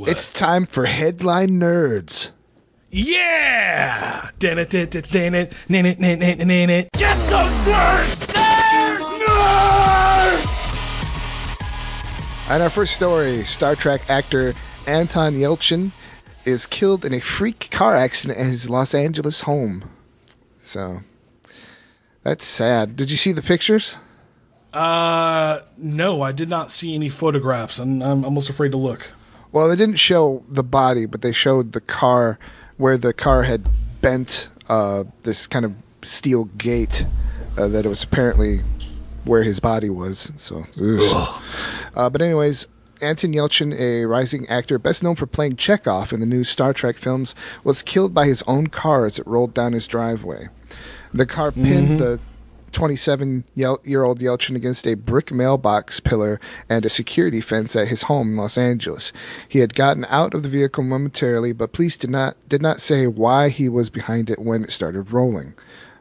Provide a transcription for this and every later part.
It's time for Headline Nerds. Yeah! Get those nerds! Nerds! And our first story, Star Trek actor Anton Yelchin is killed in a freak car accident at his Los Angeles home. So, that's sad. Did you see the pictures? No, I did not see any photographs, and I'm almost afraid to look. Well, they didn't show the body, but they showed the car where the car had bent this kind of steel gate that it was apparently where his body was. So, but anyways, Anton Yelchin, a rising actor best known for playing Chekov in the new Star Trek films, was killed by his own car as it rolled down his driveway. The car pinned the 27-year-old Yelchin against a brick mailbox pillar and a security fence at his home in Los Angeles. He had gotten out of the vehicle momentarily, but police did not say why he was behind it when it started rolling.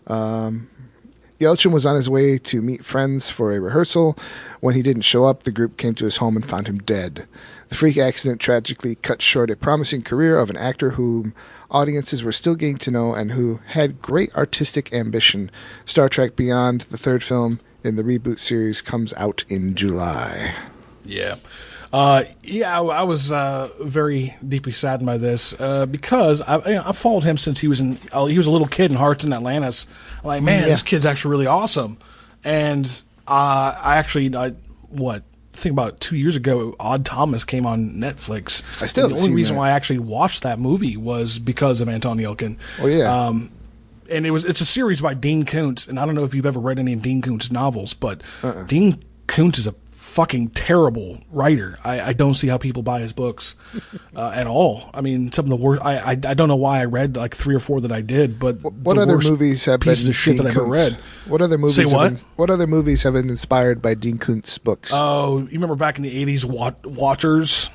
Yelchin was on his way to meet friends for a rehearsal. When he didn't show up, the group came to his home and found him dead. The freak accident tragically cut short a promising career of an actor whom audiences were still getting to know and who had great artistic ambition. Star Trek Beyond, the third film in the reboot series, comes out in July. Yeah. I was very deeply saddened by this because I followed him since he was a little kid in Hearts in Atlantis. I'm like, man, this kid's actually really awesome. And I think about 2 years ago, Odd Thomas came on Netflix. The only reason why I actually watched that movie was because of Anton Yelchin. Oh yeah. And it's a series by Dean Koontz, and I don't know if you've ever read any of Dean Koontz's novels, but Dean Koontz is a fucking terrible writer. I don't see how people buy his books at all. I mean, some of the worst. I don't know why I read like 3 or 4 that I did, but what other movies have been pieces of shit Dean that I've ever Koontz? read? What other movies? Say what? What other movies have been inspired by Dean Koontz's books? Oh, you remember back in the 80s, Watchers?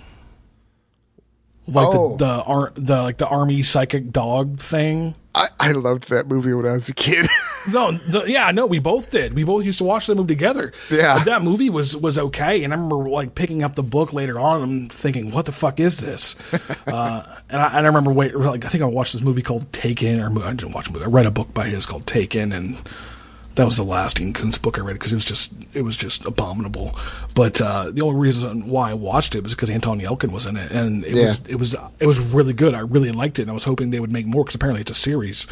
Like the army psychic dog thing. I loved that movie when I was a kid. No, we both did. We both used to watch that movie together. Yeah, that movie was okay, and I remember like picking up the book later on and thinking, "What the fuck is this?" and I remember I think I watched this movie called Taken, or I didn't watch a movie. I read a book by his called Taken, and that was the last Dean Koontz book I read because it was just abominable. But the only reason why I watched it was because Anton Yelchin was in it, and it was really good. I really liked it, and I was hoping they would make more because apparently it's a series,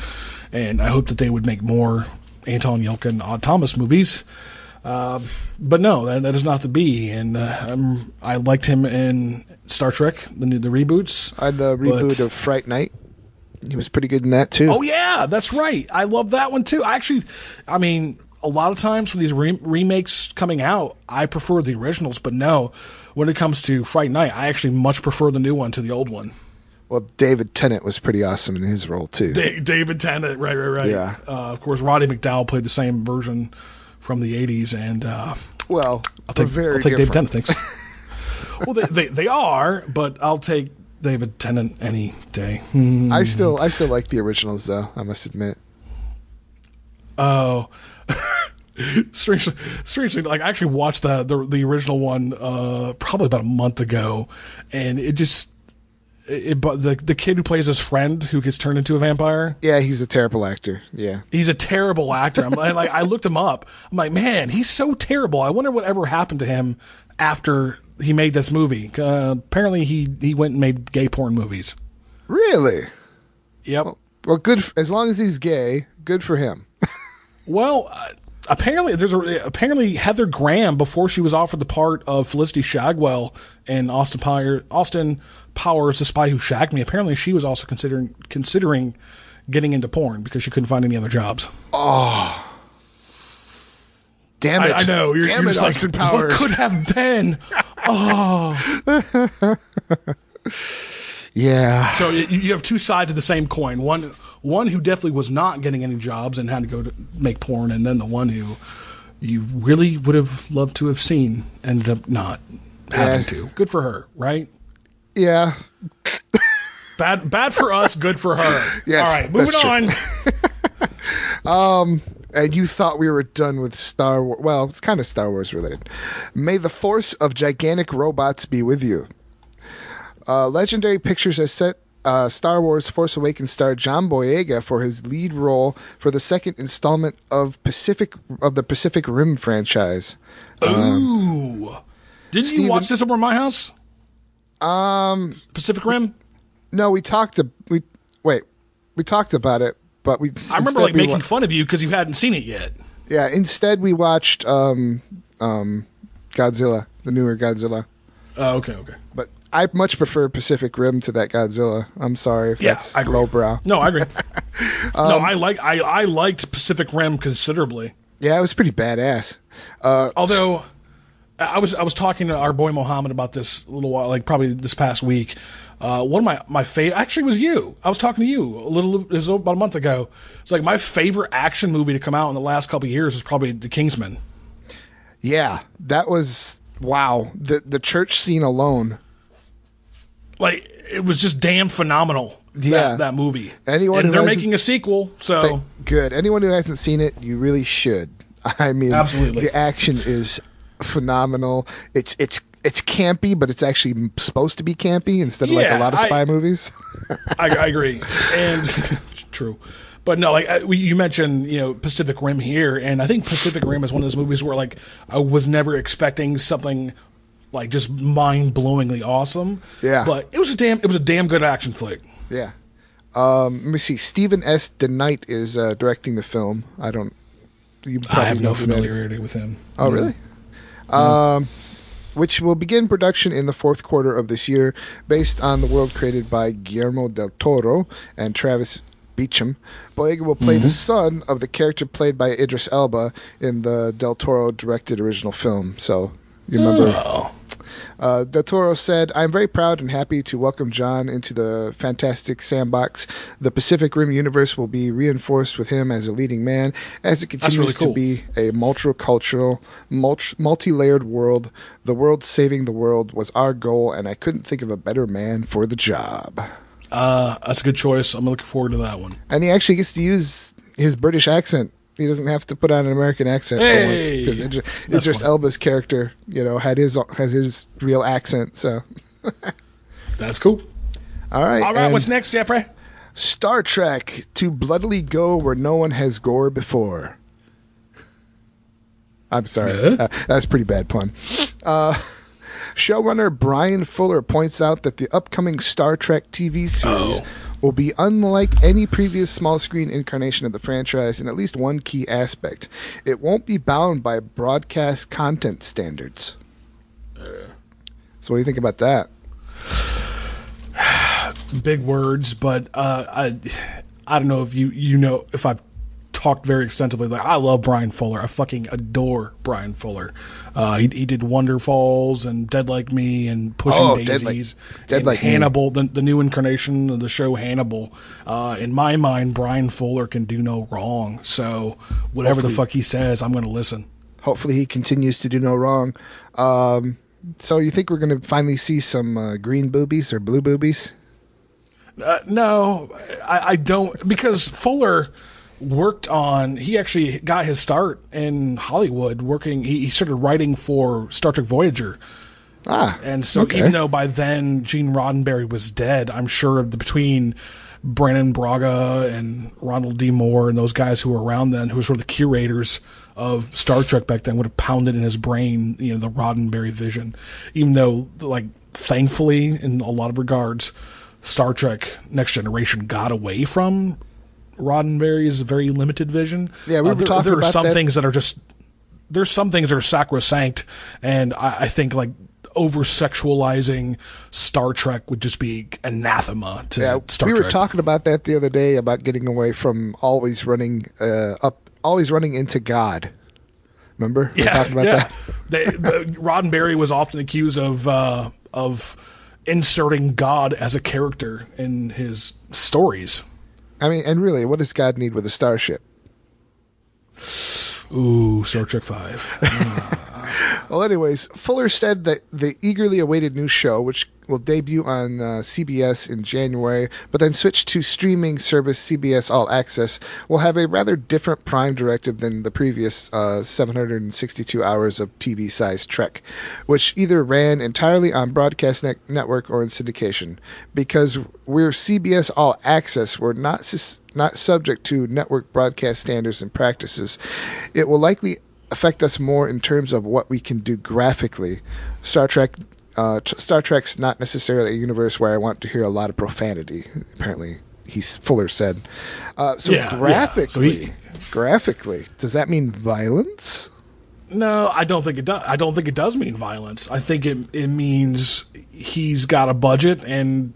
and I hope that they would make more Anton Yelchin Odd Thomas movies. But no, that is not to be. And I liked him in Star Trek, the reboots. The reboot of Fright Night. He was pretty good in that too. Oh yeah, that's right. I love that one too. I mean, a lot of times when these remakes coming out, I prefer the originals. But no, when it comes to Fright Night, I actually much prefer the new one to the old one. Well, David Tennant was pretty awesome in his role too. David Tennant, right. Yeah. Of course, Roddy McDowall played the same version from the '80s, and I'll take David Tennant. Thanks. Well, they are, but I'll take David Tennant any day. I still like the originals though, I must admit. Oh, strangely, like I actually watched the original one probably about a month ago, and the kid who plays his friend who gets turned into a vampire. Yeah, he's a terrible actor. Yeah, he's a terrible actor. I looked him up. I'm like, man, he's so terrible. I wonder whatever happened to him after he made this movie. Apparently, he went and made gay porn movies. Really? Yep. Well, good. As long as he's gay, good for him. Well, apparently Heather Graham, before she was offered the part of Felicity Shagwell in Austin Powers, The Spy Who Shagged Me, apparently she was also considering getting into porn because she couldn't find any other jobs. Oh. Damn it. I know. You're just like, Austin Powers. What could have been? Oh. Yeah. So you have two sides of the same coin. One who definitely was not getting any jobs and had to go to make porn, and then the one who you really would have loved to have seen ended up not having to. Good for her, right? Yeah. Bad for us, good for her. Yes, all right, moving on. And you thought we were done with Star Wars. Well, it's kind of Star Wars related. May the force of gigantic robots be with you. Legendary Pictures has set Star Wars Force Awakens star John Boyega for his lead role for the second installment of the Pacific Rim franchise. Ooh. Didn't you watch this over at my house? Pacific Rim? No, we talked about it, but I remember making fun of you because you hadn't seen it yet. Yeah, instead we watched Godzilla, the newer Godzilla. Oh, okay. But I much prefer Pacific Rim to that Godzilla. I'm sorry if that's lowbrow. No, I agree. I liked Pacific Rim considerably. Yeah, it was pretty badass. Although I was talking to our boy Mohammed about this a little while, like probably this past week. One of my favorite actually was you. I was talking to you it was about a month ago. It's like my favorite action movie to come out in the last couple of years is probably The Kingsman. Yeah, that was wow. The church scene alone, like it was just damn phenomenal. Yeah, that movie. And they're making a sequel, so good. Anyone who hasn't seen it, you really should. I mean, absolutely, the action is phenomenal. It's campy, but it's actually supposed to be campy instead of like a lot of spy movies. I agree, and true. But no, like you mentioned, Pacific Rim here, and I think Pacific Rim is one of those movies where like I was never expecting something like just mind-blowingly awesome. Yeah, but it was a damn good action flick. Yeah. Let me see. Stephen S. DeKnight is directing the film. I have no familiarity with him. Oh, really? No. Which will begin production in the fourth quarter of this year, based on the world created by Guillermo del Toro and Travis Beacham. Boyega will play the son of the character played by Idris Elba in the Del Toro directed original film. So, you remember... Del Toro said, "I'm very proud and happy to welcome John into the fantastic sandbox. The Pacific Rim universe will be reinforced with him as a leading man as it continues to be a multicultural, multi-layered world. The world saving the world was our goal, and I couldn't think of a better man for the job." That's a good choice. I'm looking forward to that one. And he actually gets to use his British accent. He doesn't have to put on an American accent because Idris Elba's character, has his real accent. So that's cool. All right. What's next, Jeffrey? Star Trek: To bloodily go where no one has gore before. I'm sorry, that's a pretty bad pun. Showrunner Brian Fuller points out that the upcoming Star Trek TV series will be unlike any previous small-screen incarnation of the franchise in at least one key aspect. It won't be bound by broadcast content standards. So what do you think about that? Big words, but I don't know if you know if I've talked very extensively. Like, I love Brian Fuller. I fucking adore Brian Fuller. He did Wonder Falls and Dead Like Me and Pushing Daisies. Dead Like Hannibal, the new incarnation of the show Hannibal. In my mind, Brian Fuller can do no wrong. So whatever the fuck he says, I'm going to listen. Hopefully he continues to do no wrong. So you think we're going to finally see some green boobies or blue boobies? No, I don't, because Fuller he actually got his start in Hollywood working. He started writing for Star Trek Voyager. And so even though by then Gene Roddenberry was dead, I'm sure between Brannon Braga and Ronald D. Moore and those guys who were around then, who were sort of the curators of Star Trek back then, would have pounded in his brain, the Roddenberry vision. Even though, like, thankfully, in a lot of regards, Star Trek Next Generation got away from Roddenberry's very limited vision. Yeah, we were talking there are about some that. things that are just, there's some things that are sacrosanct, and I think like over-sexualizing Star Trek would just be anathema to Star Trek. We were talking about that the other day, about getting away from always running into God. Remember? We were talking about that. Roddenberry was often accused of inserting God as a character in his stories. I mean, and really, what does God need with a starship? Ooh, Star Trek 5. Well, anyways, Fuller said that the eagerly awaited new show, which will debut on CBS in January, but then switch to streaming service CBS All Access, will have a rather different prime directive than the previous 762 hours of TV-sized Trek, which either ran entirely on broadcast network or in syndication. Because we're CBS All Access, we're not subject to network broadcast standards and practices. It will likely affect us more in terms of what we can do graphically. Star Trek's not necessarily a universe where I want to hear a lot of profanity. Apparently, Fuller said. Graphically, does that mean violence? No, I don't think it does. I don't think it does mean violence. I think it means he's got a budget and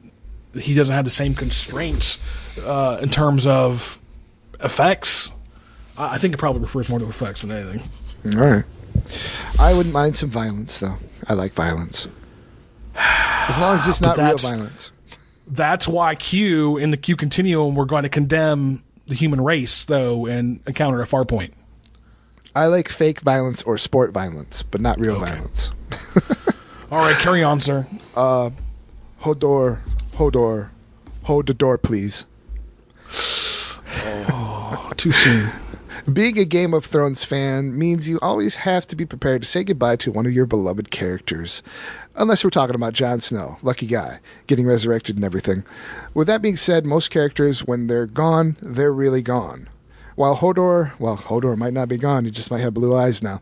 he doesn't have the same constraints in terms of effects. I think it probably refers more to effects than anything. All right. I wouldn't mind some violence, though. I like violence. As long as it's not real violence. That's why Q, in the Q continuum, we're going to condemn the human race, though, and encounter a far point. I like fake violence or sport violence, but not real violence. All right, carry on, sir. Hodor, hold the door, please. Oh, too soon. Being a Game of Thrones fan means you always have to be prepared to say goodbye to one of your beloved characters. Unless we're talking about Jon Snow, lucky guy, getting resurrected and everything. With that being said, most characters, when they're gone, they're really gone. While Hodor might not be gone, he just might have blue eyes now.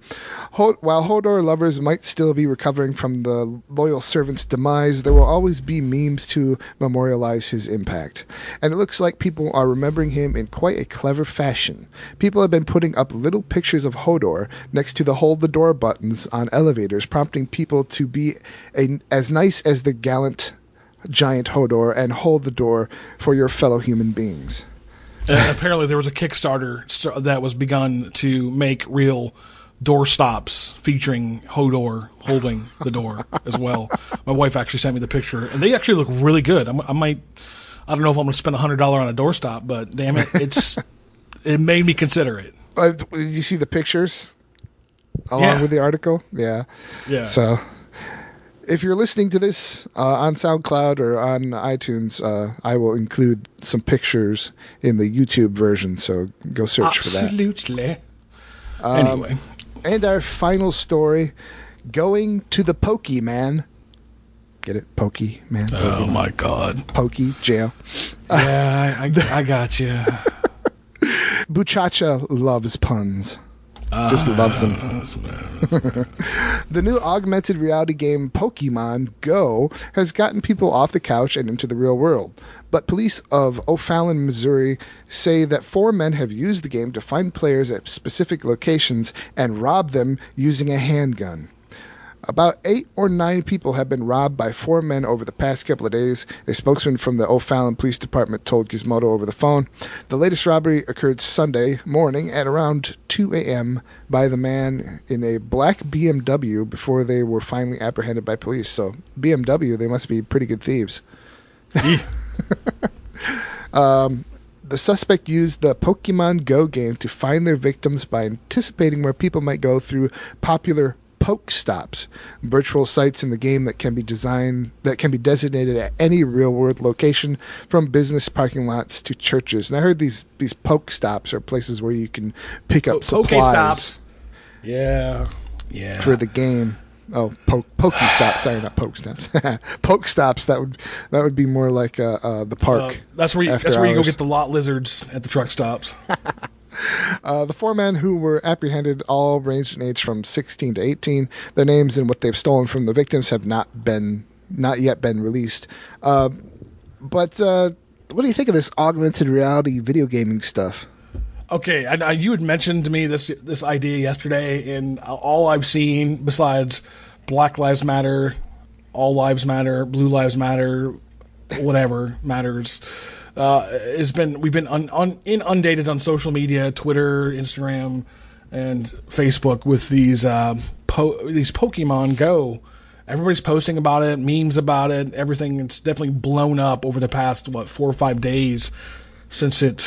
While Hodor lovers might still be recovering from the loyal servant's demise, there will always be memes to memorialize his impact. And it looks like people are remembering him in quite a clever fashion. People have been putting up little pictures of Hodor next to the hold the door buttons on elevators, prompting people to be as nice as the gallant giant Hodor and hold the door for your fellow human beings. Apparently there was a Kickstarter that was begun to make real door stops featuring Hodor holding the door as well. My wife actually sent me the picture, and they actually look really good. I don't know if I'm going to spend $100 on a doorstop, but damn it, it made me consider it. Did you see the pictures along with the article? Yeah. So if you're listening to this on SoundCloud or on iTunes, I will include some pictures in the YouTube version, so go search for that. Absolutely. Anyway. And our final story, going to the Pokemon. Get it? Pokemon. Oh, my God. Pokey, jail. Yeah, I got you. Buchaca loves puns. Just loves them. The new augmented reality game Pokemon Go has gotten people off the couch and into the real world. But police of O'Fallon, Missouri say that 4 men have used the game to find players at specific locations and rob them using a handgun. About 8 or 9 people have been robbed by 4 men over the past couple of days, a spokesman from the O'Fallon Police Department told Gizmodo over the phone. The latest robbery occurred Sunday morning at around 2 a.m. by the man in a black BMW before they were finally apprehended by police. So, BMW, they must be pretty good thieves. The suspect used the Pokemon Go game to find their victims by anticipating where people might go through popular Poke Stops, virtual sites in the game that can be designated at any real-world location, from business parking lots to churches. And I heard these Poke Stops are places where you can pick up supplies. Pokestops. Yeah. For the game. Oh, Pokestops. Sorry, not Poke Stops. Poke Stops. That would be more like the park. That's where you go get the lot lizards at the truck stops. The 4 men who were apprehended all ranged in age from 16 to 18. Their names and what they've stolen from the victims have not yet been released. But what do you think of this augmented reality video gaming stuff? Okay, you had mentioned to me this idea yesterday, and all I've seen besides Black Lives Matter, All Lives Matter, Blue Lives Matter, whatever matters, we've been inundated on social media, Twitter, Instagram, and Facebook with these Pokemon Go. Everybody's posting about it, memes about it, everything. It's definitely blown up over the past 4 or 5 days since it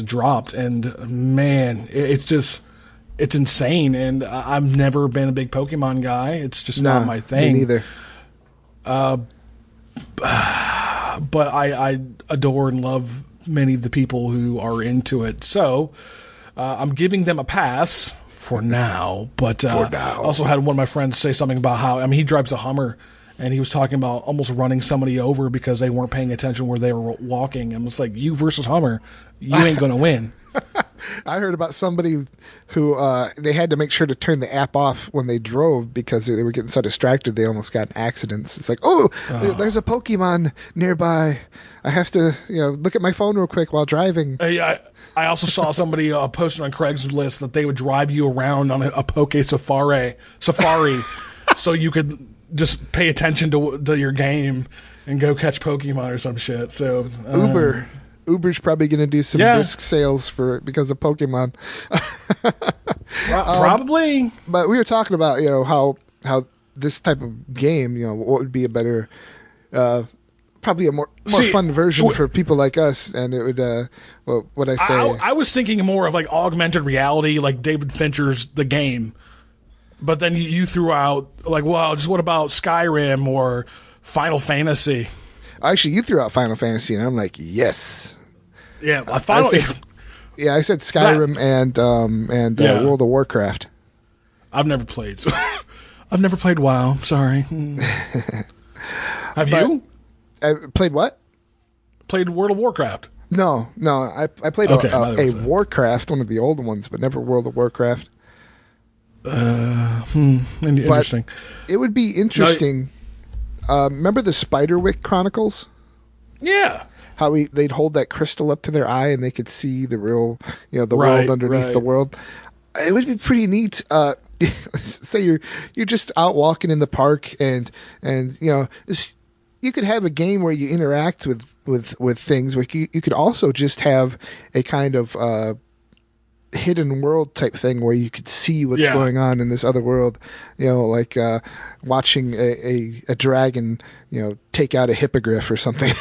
dropped. And man, it's it's insane, and I've never been a big Pokemon guy. It's just not my thing. Me neither. But I adore and love many of the people who are into it. So I'm giving them a pass for now. But I also had one of my friends say something about how, I mean, he drives a Hummer, and he was talking about almost running somebody over because they weren't paying attention where they were walking. And it's like, you versus Hummer, you ain't going to win. I heard about somebody who they had to make sure to turn the app off when they drove because they were getting so distracted they almost got in accidents. It's like, there's a Pokemon nearby. I have to, look at my phone real quick while driving. I also saw somebody posting on Craigslist that they would drive you around on a Poke Safari, so you could just pay attention to your game and go catch Pokemon or some shit. So Uber's probably going to do some brisk sales because of Pokemon. Probably. But we were talking about, how this type of game, what would be a better, probably a more fun version for people like us. And it would, what I say? I was thinking more of like augmented reality, like David Fincher's The Game. But then you threw out like, well, just what about Skyrim or Final Fantasy? Actually, you threw out Final Fantasy, and I'm like, yes. Yeah, I said Skyrim and World of Warcraft. I've never played. I've never played WoW. Sorry. Have you? I played what? Played World of Warcraft. No. I played a Warcraft, one of the old ones, but never World of Warcraft. Interesting. But it would be interesting. Remember the Spiderwick Chronicles? Yeah. How they'd hold that crystal up to their eye and they could see the real, the world underneath the world. It would be pretty neat. Say you're just out walking in the park and you could have a game where you interact with things. Where you could also just have a kind of hidden world type thing where you could see what's going on in this other world, like watching a dragon, take out a hippogriff or something.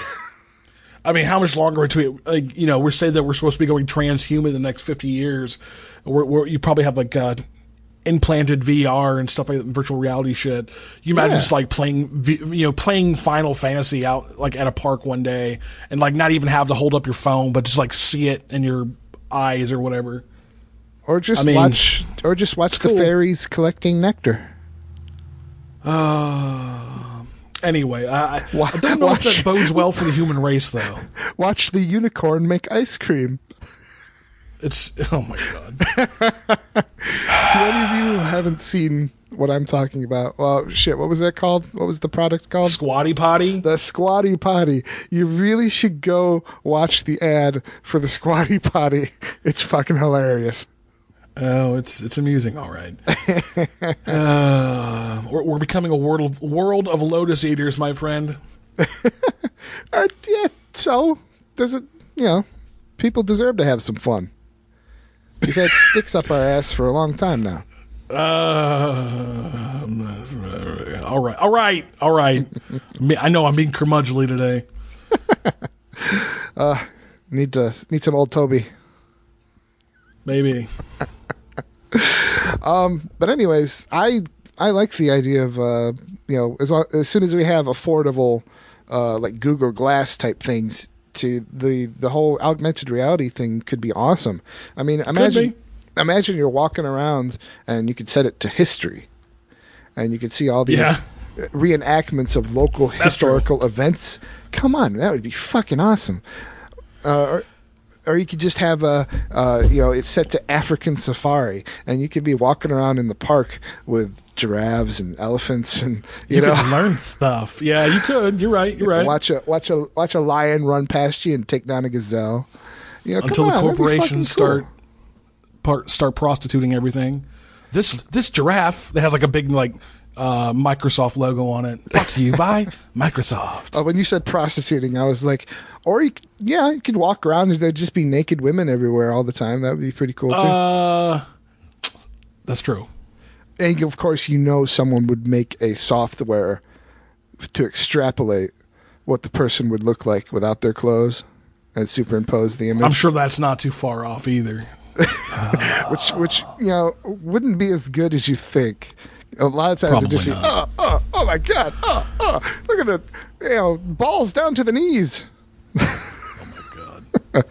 I mean, how much longer until we're saying that we're supposed to be going transhuman in the next 50 years, where you probably have like implanted VR and stuff like that, virtual reality shit. You imagine just like playing Final Fantasy out like at a park one day and like not even have to hold up your phone, but just like see it in your eyes or whatever. Or just watch the fairies collecting nectar. Anyway, I don't know if that bodes well for the human race, though. Watch the unicorn make ice cream. Oh my god! To any of you who haven't seen what I'm talking about, well, shit, what was that called? What was the product called? Squatty Potty. The Squatty Potty. You really should go watch the ad for the Squatty Potty. It's fucking hilarious. Oh, it's amusing, all right. We're becoming a world of lotus eaters, my friend. So does it? People deserve to have some fun. We've had sticks up our ass for a long time now. All right. I know I'm being curmudgeonly today. Need some old Toby. Maybe. But anyways, I like the idea of as soon as we have affordable like Google Glass type things, to the whole augmented reality thing could be awesome. I mean, imagine you're walking around and you could set it to history, and you could see all these reenactments of local historical events. Come on, that would be fucking awesome. Or you could just have it's set to African safari, and you could be walking around in the park with giraffes and elephants, and you could learn stuff. Yeah, you could. You're right. Watch a lion run past you and take down a gazelle. Until the corporations start prostituting everything. This giraffe that has like a big Microsoft logo on it. Brought to you by Microsoft. Oh, when you said prostituting, I was like, or you could walk around and there'd just be naked women everywhere all the time. That would be pretty cool too. That's true. And of course, someone would make a software to extrapolate what the person would look like without their clothes and superimpose the image. I'm sure that's not too far off either. which wouldn't be as good as you think. A lot of times it'd just be, oh my God, look at the, balls down to the knees. Oh my God.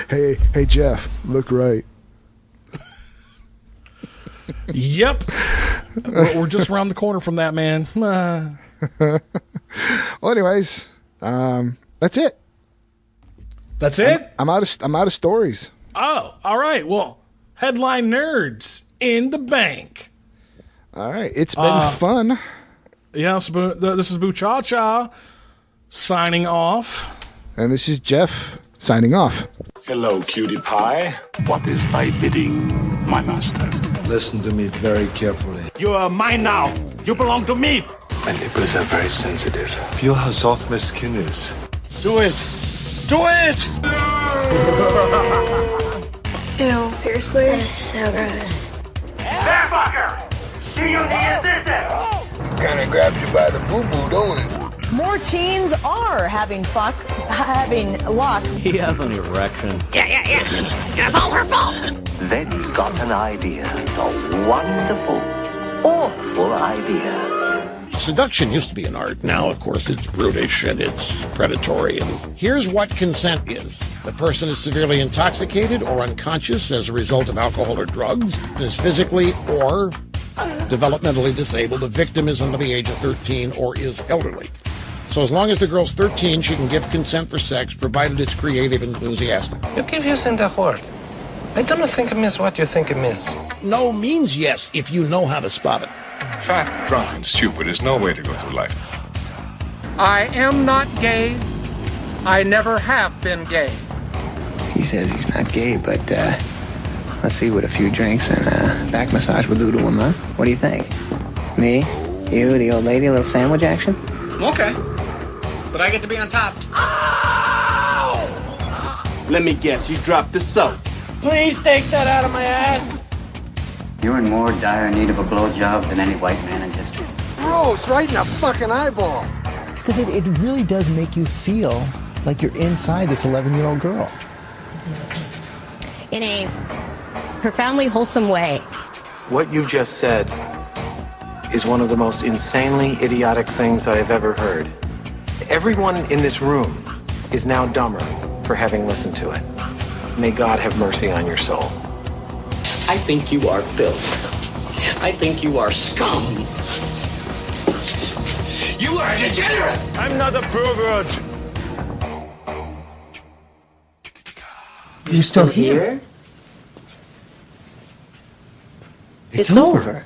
Hey Jeff, look right. Yep. We're just around the corner from that, man. Well, anyways, that's it. That's it? I'm out of stories. Oh, all right. Well, headline nerds in the bank. All right. It's been fun. Yeah, this is Buchaca signing off. And this is Jeff signing off. Hello, cutie pie. What is thy bidding, my master? Listen to me very carefully. You are mine now. You belong to me. My nipples are very sensitive. Feel how soft my skin is. Do it. Do it! Ew, seriously? That is so gross. There, fucker! Do you need assistance? Kinda grabs you by the boo-boo, don't it? More teens are having luck. He has an erection. Yeah. It's all her fault. Then he got an idea. A wonderful, awful idea. Seduction used to be an art. Now, of course, it's brutish and it's predatory. And here's what consent is. The person is severely intoxicated or unconscious as a result of alcohol or drugs, is physically or developmentally disabled. The victim is under the age of 13 or is elderly. So as long as the girl's 13, she can give consent for sex, provided it's creative and enthusiastic. You keep using the word. I don't think it means what you think it means. No means yes if you know how to spot it. Fat, drunk, and stupid is no way to go through life. I am not gay. I never have been gay. He says he's not gay, but let's see what a few drinks and a back massage will do to him, huh? What do you think? Me? You, the old lady, a little sandwich action? Okay. But I get to be on top. Ow! Let me guess, you dropped the soap. Please take that out of my ass. You're in more dire need of a blowjob than any white man in history. Gross, right in the fucking eyeball. Because it really does make you feel like you're inside this 11-year-old girl. In a profoundly wholesome way. What you just said is one of the most insanely idiotic things I have ever heard. Everyone in this room is now dumber for having listened to it. May God have mercy on your soul. I think you are filth. I think you are scum. You are a degenerate. I'm not a pervert. You still here? It's over.